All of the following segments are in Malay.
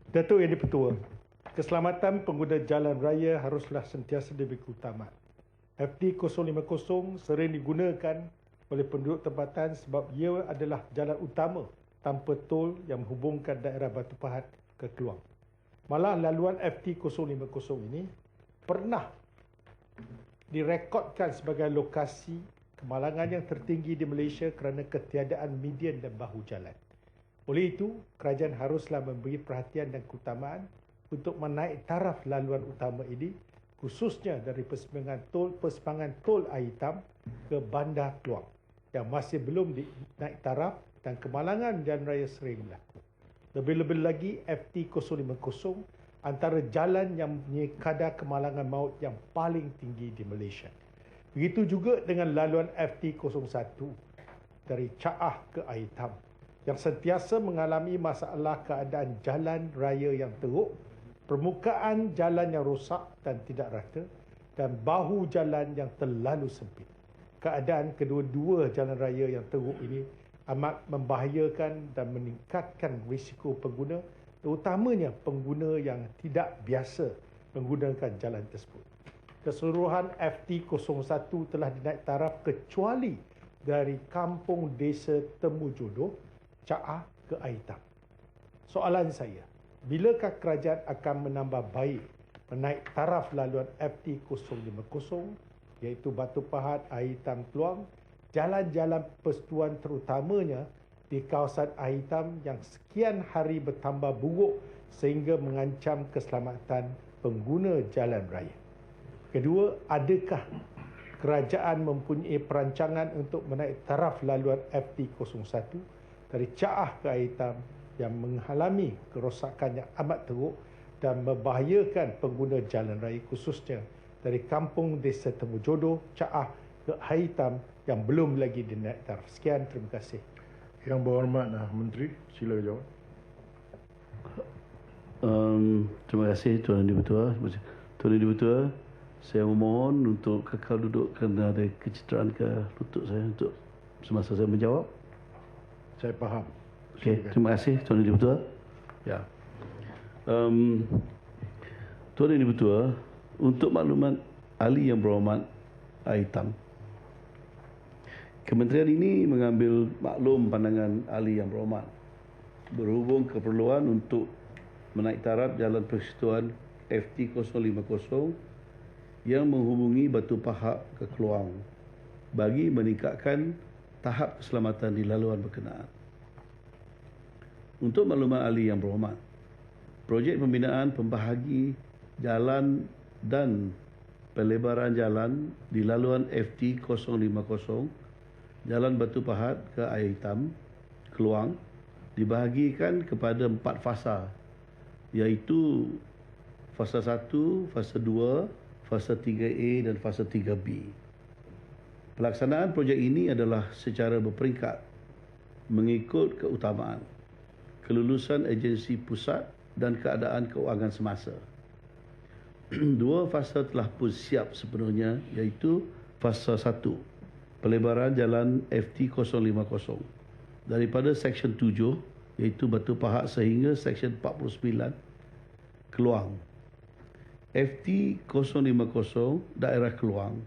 Datuk Yang di-Pertua, keselamatan pengguna jalan raya haruslah sentiasa diberi keutamaan. FT 050 sering digunakan oleh penduduk tempatan sebab ia adalah jalan utama tanpa tol yang menghubungkan daerah Batu Pahat ke Keluang. Malah laluan FT 050 ini pernah direkodkan sebagai lokasi kemalangan yang tertinggi di Malaysia kerana ketiadaan median dan bahu jalan. Oleh itu, kerajaan haruslah memberi perhatian dan keutamaan untuk menaik taraf laluan utama ini, khususnya dari persimpangan tol Air Hitam ke Bandar Keluang yang masih belum dinaik taraf dan kemalangan jalan raya sering berlaku. Lebih-lebih lagi, FT 050 antara jalan yang mempunyai kadar kemalangan maut yang paling tinggi di Malaysia. Begitu juga dengan laluan FT 01 dari Caah ke Air Hitam yang sentiasa mengalami masalah keadaan jalan raya yang teruk, permukaan jalan yang rosak dan tidak rata, dan bahu jalan yang terlalu sempit. Keadaan kedua-dua jalan raya yang teruk ini amat membahayakan dan meningkatkan risiko pengguna, terutamanya pengguna yang tidak biasa menggunakan jalan tersebut. Keseluruhan FT 01 telah dinaik taraf kecuali dari Kampung Desa Temu Jodoh, Caah ke Air Hitam. Soalan saya, bilakah kerajaan akan menambah baik menaik taraf laluan FT 050 iaitu Batu Pahat, Air Hitam, Keluang, jalan-jalan persetuan terutamanya di kawasan Air Hitam yang sekian hari bertambah buruk sehingga mengancam keselamatan pengguna jalan raya. Kedua, adakah kerajaan mempunyai perancangan untuk menaik taraf laluan FT 01 dari Caah ke Air Hitam yang mengalami kerosakan yang amat teruk dan membahayakan pengguna jalan raya, khususnya dari Kampung Desa Temu Jodoh, Caah ke Air Hitam yang belum lagi dinaik taraf. Sekian, terima kasih. Yang Berhormat Menteri, sila jawab. Terima kasih Tuan Di-Pertua. Tuan Di-Pertua, saya memohon untuk kekal duduk kerana ada kecederaan ke lutut saya untuk semasa saya menjawab. Saya faham. Okey, terima kasih Tuan Di-Pertua. Ya. Tuan Di-Pertua, untuk maklumat ahli yang berhormat Air Hitam, Kementerian ini mengambil maklum pandangan ahli yang berhormat berhubung keperluan untuk menaik taraf jalan persekutuan FT 050 yang menghubungi Batu Pahat ke Keluang bagi meningkatkan tahap keselamatan di laluan berkenaan. Untuk maklumat ahli yang berhormat, projek pembinaan pembahagi jalan dan pelebaran jalan di laluan FT 050 Jalan Batu Pahat ke Air Hitam, Keluang, dibahagikan kepada 4 fasa, iaitu fasa 1, fasa 2, fasa 3A dan fasa 3B. Pelaksanaan projek ini adalah secara berperingkat mengikut keutamaan, kelulusan agensi pusat dan keadaan keuangan semasa. 2 fasa telah pun siap sepenuhnya, iaitu fasa 1, pelebaran jalan FT 050 daripada Seksyen 7 iaitu Batu Pahat sehingga Seksyen 49 Keluang. FT 050 daerah Keluang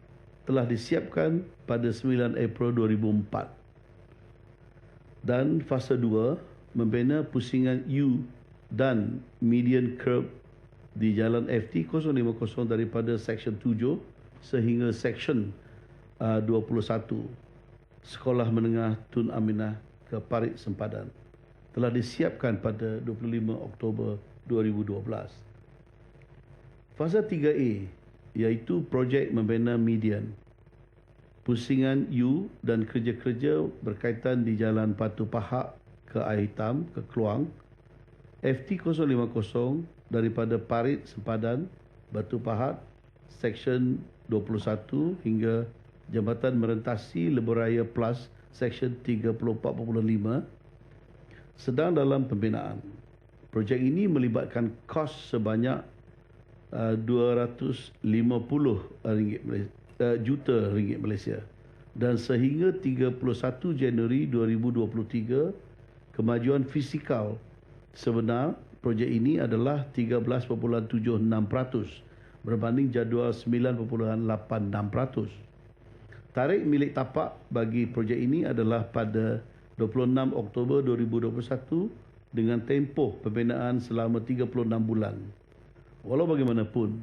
telah disiapkan pada 9 April 2004 dan fasa 2 membina pusingan U dan median curb di jalan FT 050 daripada Seksyen 7 sehingga Seksyen 21 Sekolah Menengah Tun Aminah ke Parit Sempadan telah disiapkan pada 25 Oktober 2012. Fasa 3A iaitu projek membina median, pusingan U dan kerja-kerja berkaitan di Jalan Batu Pahat ke Air Hitam ke Keluang, FT 050 daripada Parit Sempadan, Batu Pahat, Seksyen 21 hingga Jambatan Merentasi Lebuh Raya Plus Seksyen 34.5 sedang dalam pembinaan. Projek ini melibatkan kos sebanyak RM250 juta ringgit Malaysia dan sehingga 31 Januari 2023 kemajuan fizikal sebenar projek ini adalah 13.76% berbanding jadual 9.86%. Tarikh milik tapak bagi projek ini adalah pada 26 Oktober 2021 dengan tempoh pembinaan selama 36 bulan. Walau bagaimanapun,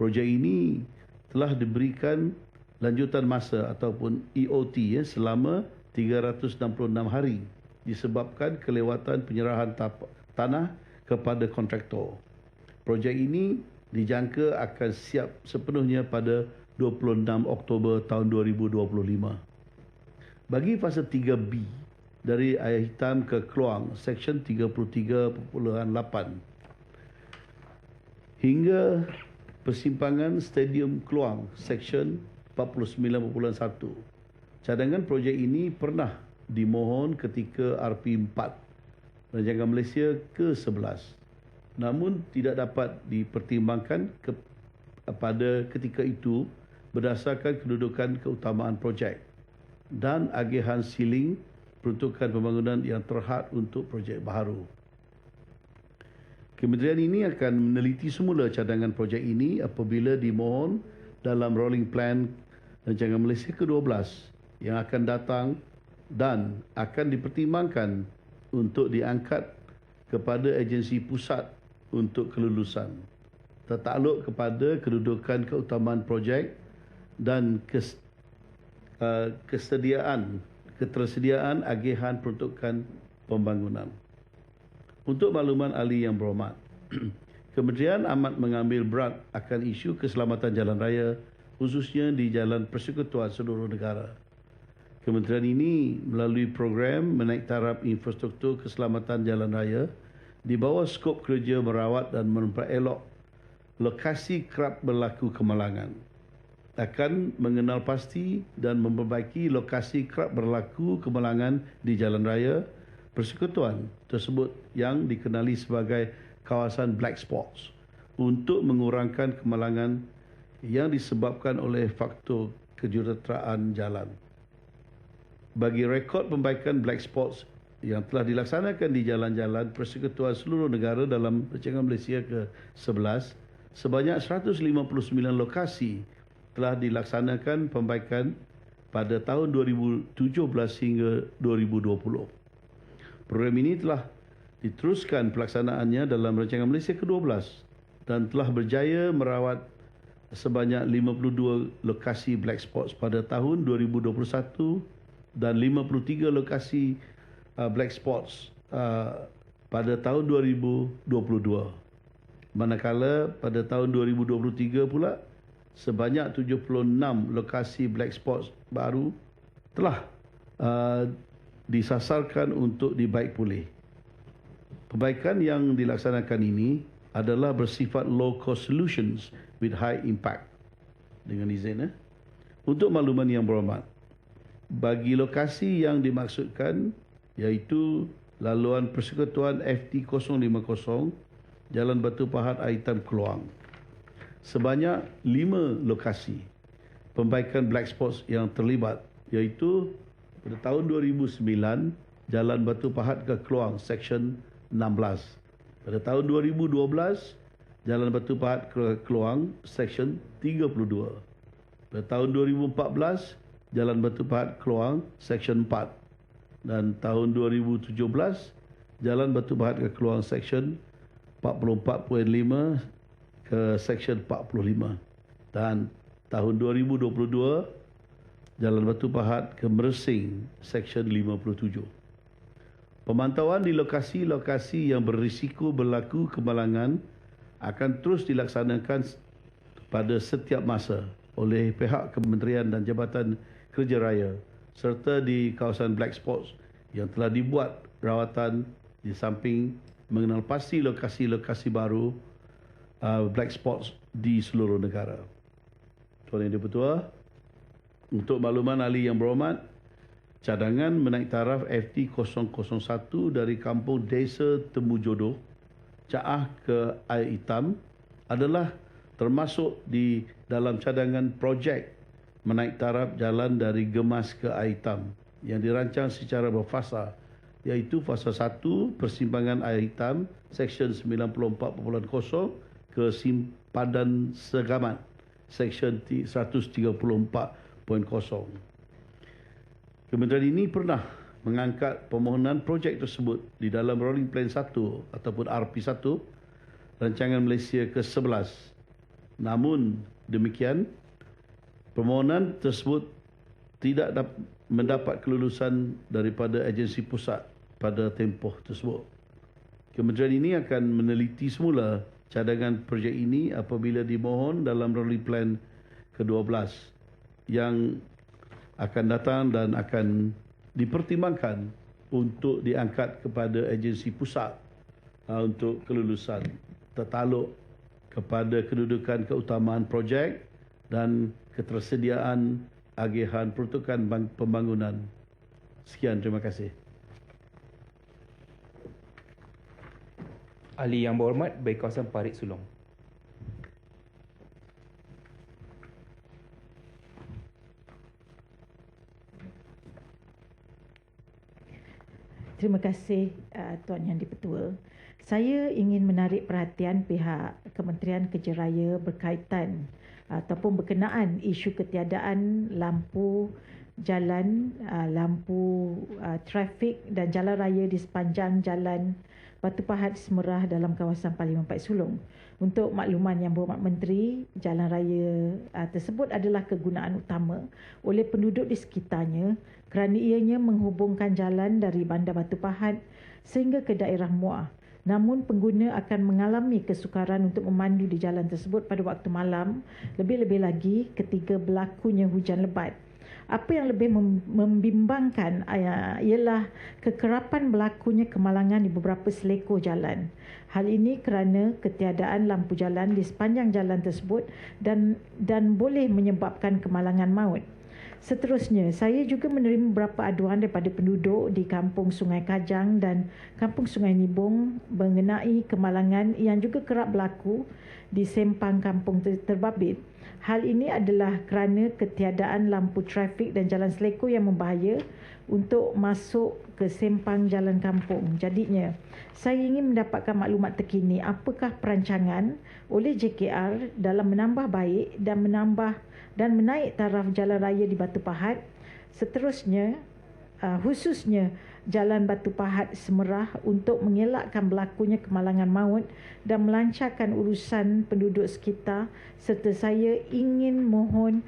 projek ini telah diberikan lanjutan masa ataupun EOT selama 366 hari disebabkan kelewatan penyerahan tanah kepada kontraktor. Projek ini dijangka akan siap sepenuhnya pada 26 Oktober tahun 2025. Bagi fasa 3B dari Air Hitam ke Kluang, Seksyen 33.8 hingga persimpangan Stadium Kluang, Seksyen 49.1. Cadangan projek ini pernah dimohon ketika RP4 Rancangan Malaysia ke-11, namun tidak dapat dipertimbangkan pada ketika itu berdasarkan kedudukan keutamaan projek dan agihan siling peruntukan pembangunan yang terhad untuk projek baharu. Kementerian ini akan meneliti semula cadangan projek ini apabila dimohon dalam Rolling Plan Rancangan Malaysia ke-12 yang akan datang dan akan dipertimbangkan untuk diangkat kepada agensi pusat untuk kelulusan, tertakluk kepada kedudukan keutamaan projek dan ketersediaan agihan peruntukan pembangunan. Untuk makluman ahli yang berhormat, Kementerian amat mengambil berat akan isu keselamatan jalan raya, khususnya di jalan persekutuan seluruh negara. Kementerian ini melalui program menaik taraf infrastruktur keselamatan jalan raya di bawah skop kerja merawat dan memperelok lokasi kerap berlaku kemalangan. Akan mengenal pasti dan memperbaiki lokasi kerap berlaku kemalangan di jalan raya persekutuan tersebut yang dikenali sebagai kawasan black spots untuk mengurangkan kemalangan yang disebabkan oleh faktor kejuruteraan jalan. Bagi rekod pembaikan black spots yang telah dilaksanakan di jalan-jalan persekutuan seluruh negara dalam Rancangan Malaysia ke-11, sebanyak 159 lokasi telah dilaksanakan pembaikan pada tahun 2017 hingga 2020. Program ini telah diteruskan pelaksanaannya dalam Rancangan Malaysia ke-12 dan telah berjaya merawat sebanyak 52 lokasi black spots pada tahun 2021 dan 53 lokasi black spots pada tahun 2022. Manakala pada tahun 2023 pula sebanyak 76 lokasi black spots baru telah disasarkan untuk dibaik pulih. Perbaikan yang dilaksanakan ini adalah bersifat low cost solutions with high impact. Dengan izin untuk makluman yang berhormat, bagi lokasi yang dimaksudkan iaitu laluan persekutuan FT050 Jalan Batu Pahat Air Hitam Kluang, sebanyak 5 lokasi pembaikan black spots yang terlibat iaitu pada tahun 2009 Jalan Batu Pahat ke Kluang Seksyen 16, pada tahun 2012 Jalan Batu Pahat ke Kluang Seksyen 32, pada tahun 2014 Jalan Batu Pahat Kluang Seksyen 4, dan tahun 2017 Jalan Batu Pahat ke Kluang Seksyen 44.5 ke Seksyen 45, dan tahun 2022 Jalan Batu Pahat ke Mersing Seksyen 57. Pemantauan di lokasi-lokasi yang berisiko berlaku kemalangan akan terus dilaksanakan pada setiap masa oleh pihak Kementerian dan Jabatan Kerja Raya serta di kawasan black spots yang telah dibuat rawatan di samping mengenal pasti lokasi-lokasi baru black spots di seluruh negara. Tuan Yang Dipertua, untuk makluman ahli yang berhormat, cadangan menaik taraf FT001 dari Kampung Desa Temujodoh, Caah ke Air Hitam adalah termasuk di dalam cadangan projek menaik taraf jalan dari Gemas ke Air Hitam yang dirancang secara berfasa iaitu fasa 1 persimpangan air hitam Seksyen 94.0 ke Simpadan Segamat Seksyen 134.0. Kementerian ini pernah mengangkat permohonan projek tersebut di dalam Rolling Plan 1 ataupun RP1 Rancangan Malaysia ke-11. Namun demikian, permohonan tersebut tidak mendapat kelulusan daripada agensi pusat pada tempoh tersebut. Kementerian ini akan meneliti semula cadangan projek ini apabila dimohon dalam Rolling Plan ke-12 yang akan datang dan akan dipertimbangkan untuk diangkat kepada agensi pusat untuk kelulusan tertaluk kepada kedudukan keutamaan projek dan ketersediaan agihan peruntukan pembangunan. Sekian, terima kasih. Ahli yang berhormat, Baik Kawasan Parit Sulong. Terima kasih Tuan Yang di-Pertua. Saya ingin menarik perhatian pihak Kementerian Kerja Raya berkaitan ataupun berkenaan isu ketiadaan lampu jalan, lampu trafik dan jalan raya di sepanjang jalan Batu Pahat Semerah dalam kawasan Parlimen Parit Sulong. Untuk makluman Yang Berhormat Menteri, jalan raya tersebut adalah kegunaan utama oleh penduduk di sekitarnya kerana ianya menghubungkan jalan dari Bandar Batu Pahat sehingga ke daerah Muar. Namun pengguna akan mengalami kesukaran untuk memandu di jalan tersebut pada waktu malam, lebih-lebih lagi ketika berlakunya hujan lebat. Apa yang lebih membimbangkan ialah kekerapan berlakunya kemalangan di beberapa selekor jalan. Hal ini kerana ketiadaan lampu jalan di sepanjang jalan tersebut dan boleh menyebabkan kemalangan maut. Seterusnya, saya juga menerima beberapa aduan daripada penduduk di Kampung Sungai Kajang dan Kampung Sungai Nibong mengenai kemalangan yang juga kerap berlaku di sempang kampung terbabit. Hal ini adalah kerana ketiadaan lampu trafik dan jalan selekor yang membahaya untuk masuk ke sempang jalan kampung. Jadinya, saya ingin mendapatkan maklumat terkini apakah perancangan oleh JKR dalam menambah baik dan menaik taraf jalan raya di Batu Pahat. Seterusnya, khususnya Jalan Batu Pahat Semerah untuk mengelakkan berlakunya kemalangan maut dan melancarkan urusan penduduk sekitar, serta saya ingin mohon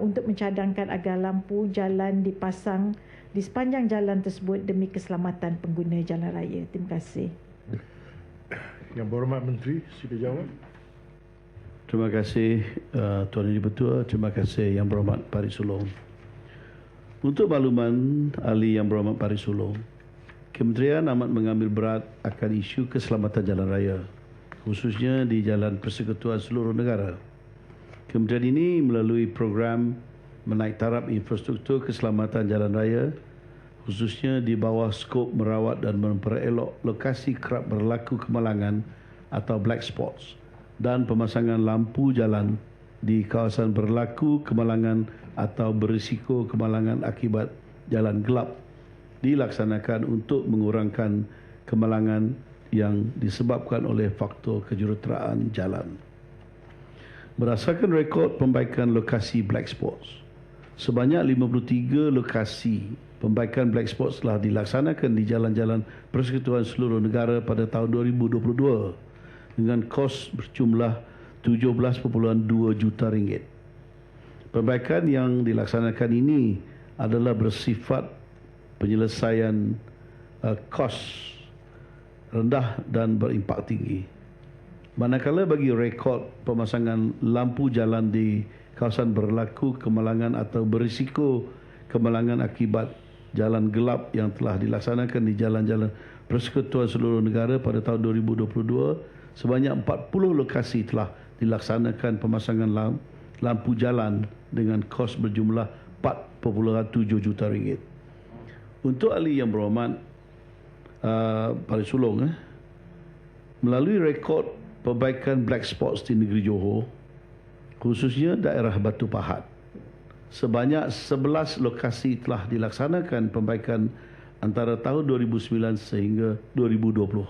untuk mencadangkan agar lampu jalan dipasang di sepanjang jalan tersebut demi keselamatan pengguna jalan raya. Terima kasih. Yang Berhormat Menteri, sila jawab. Terima kasih Tuan Yang di-Pertua. Terima kasih Yang Berhormat Parit Sulong. Untuk makluman Ahli Yang Berhormat Parit Sulong, Kementerian amat mengambil berat akan isu keselamatan jalan raya, khususnya di jalan persekutuan seluruh negara. Kementerian ini melalui program menaik taraf infrastruktur keselamatan jalan raya, khususnya di bawah skop merawat dan memperelok lokasi kerap berlaku kemalangan atau black spots dan pemasangan lampu jalan di kawasan berlaku kemalangan atau berisiko kemalangan akibat jalan gelap dilaksanakan untuk mengurangkan kemalangan yang disebabkan oleh faktor kejuruteraan jalan. Berdasarkan rekod pembaikan lokasi black spots, sebanyak 53 lokasi pembaikan black spots telah dilaksanakan di jalan-jalan persekutuan seluruh negara pada tahun 2022 dengan kos berjumlah 17.2 juta ringgit. Perbaikan yang dilaksanakan ini adalah bersifat penyelesaian kos rendah dan berimpak tinggi. Manakala bagi rekod pemasangan lampu jalan di kawasan berlaku kemalangan atau berisiko kemalangan akibat jalan gelap yang telah dilaksanakan di jalan-jalan persekutuan seluruh negara pada tahun 2022, sebanyak 40 lokasi telah dilaksanakan pemasangan lampu jalan dengan kos berjumlah 4.7 juta ringgit. Untuk ahli yang berhormat Parit Sulong, melalui rekod perbaikan black spots di negeri Johor, khususnya daerah Batu Pahat, sebanyak 11 lokasi telah dilaksanakan perbaikan antara tahun 2009 sehingga 2020.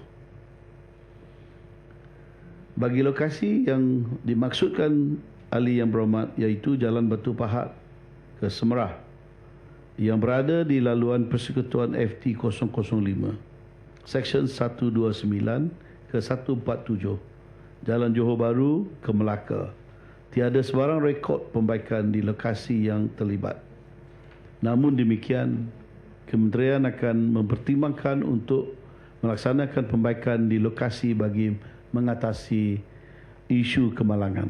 Bagi lokasi yang dimaksudkan ahli yang berhormat iaitu Jalan Batu Pahat ke Semerah yang berada di laluan Persekutuan FT 005, Seksyen 129 ke 147, Jalan Johor Bahru ke Melaka. Tiada sebarang rekod pembaikan di lokasi yang terlibat. Namun demikian, Kementerian akan mempertimbangkan untuk melaksanakan pembaikan di lokasi bagi mengatasi isu kemalangan.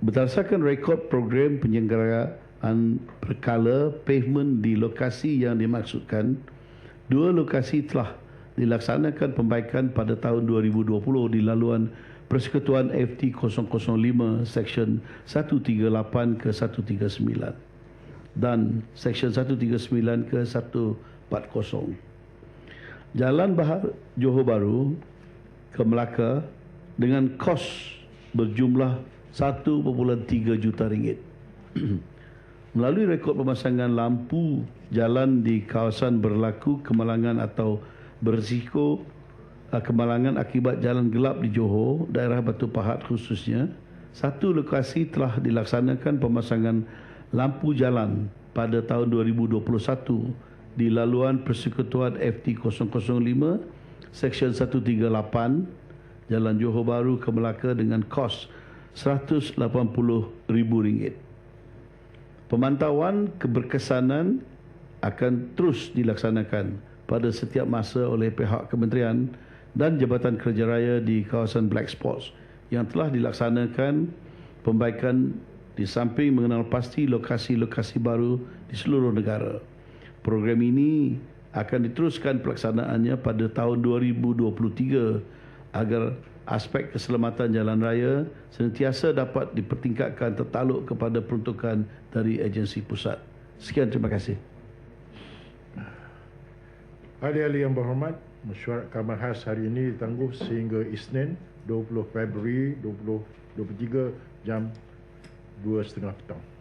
Berdasarkan rekod program penyelenggaraan berkala pavement di lokasi yang dimaksudkan, 2 lokasi telah dilaksanakan pembaikan pada tahun 2020 di laluan Persekutuan FT 005 Seksyen 138 ke 139 dan Seksyen 139 ke 140. Jalan Bahar Johor Bahru ke Melaka dengan kos berjumlah 1.3 juta ringgit. Melalui rekod pemasangan lampu jalan di kawasan berlaku kemalangan atau berisiko kemalangan akibat jalan gelap di Johor, daerah Batu Pahat khususnya, 1 lokasi telah dilaksanakan pemasangan lampu jalan pada tahun 2021 di laluan Persekutuan FT 005 Seksyen 138 Jalan Johor Bahru ke Melaka dengan kos RM180,000. Pemantauan keberkesanan akan terus dilaksanakan pada setiap masa oleh pihak kementerian dan Jabatan Kerja Raya di kawasan Black Spots yang telah dilaksanakan pembaikan di samping mengenal pasti lokasi-lokasi baru di seluruh negara. Program ini akan diteruskan pelaksanaannya pada tahun 2023 agar aspek keselamatan jalan raya sentiasa dapat dipertingkatkan tertaluk kepada peruntukan dari agensi pusat. Sekian, terima kasih. Ahli-ahli yang berhormat, mesyuarat Kamar Khas hari ini ditangguh sehingga Isnin 20 Februari 2023 jam 2.30 petang.